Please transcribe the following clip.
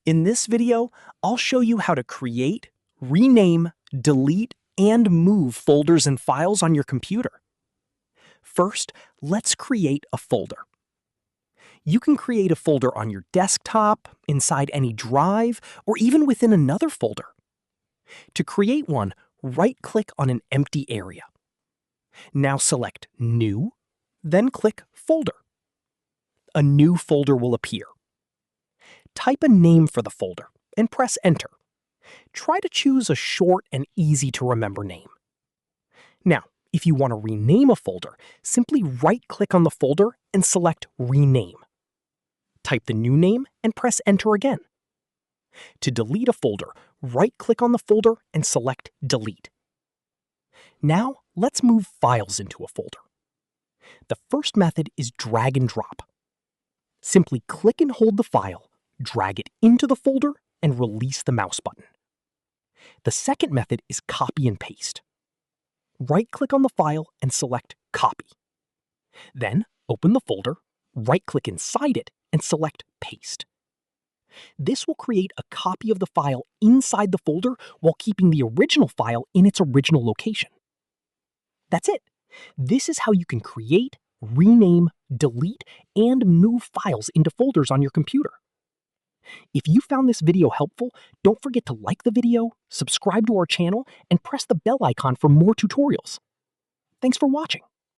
In this video, I'll show you how to create, rename, delete, and move folders and files on your computer. First, let's create a folder. You can create a folder on your desktop, inside any drive, or even within another folder. To create one, right-click on an empty area. Now select New, then click Folder. A new folder will appear. Type a name for the folder and press Enter. Try to choose a short and easy-to-remember name. Now, if you want to rename a folder, simply right-click on the folder and select Rename. Type the new name and press Enter again. To delete a folder, right-click on the folder and select Delete. Now, let's move files into a folder. The first method is drag and drop. Simply click and hold the file, drag it into the folder, and release the mouse button. The second method is copy and paste. Right-click on the file and select Copy. Then, open the folder, right-click inside it, and select Paste. This will create a copy of the file inside the folder while keeping the original file in its original location. That's it. This is how you can create, rename, delete, and move files into folders on your computer. If you found this video helpful, don't forget to like the video, subscribe to our channel, and press the bell icon for more tutorials. Thanks for watching.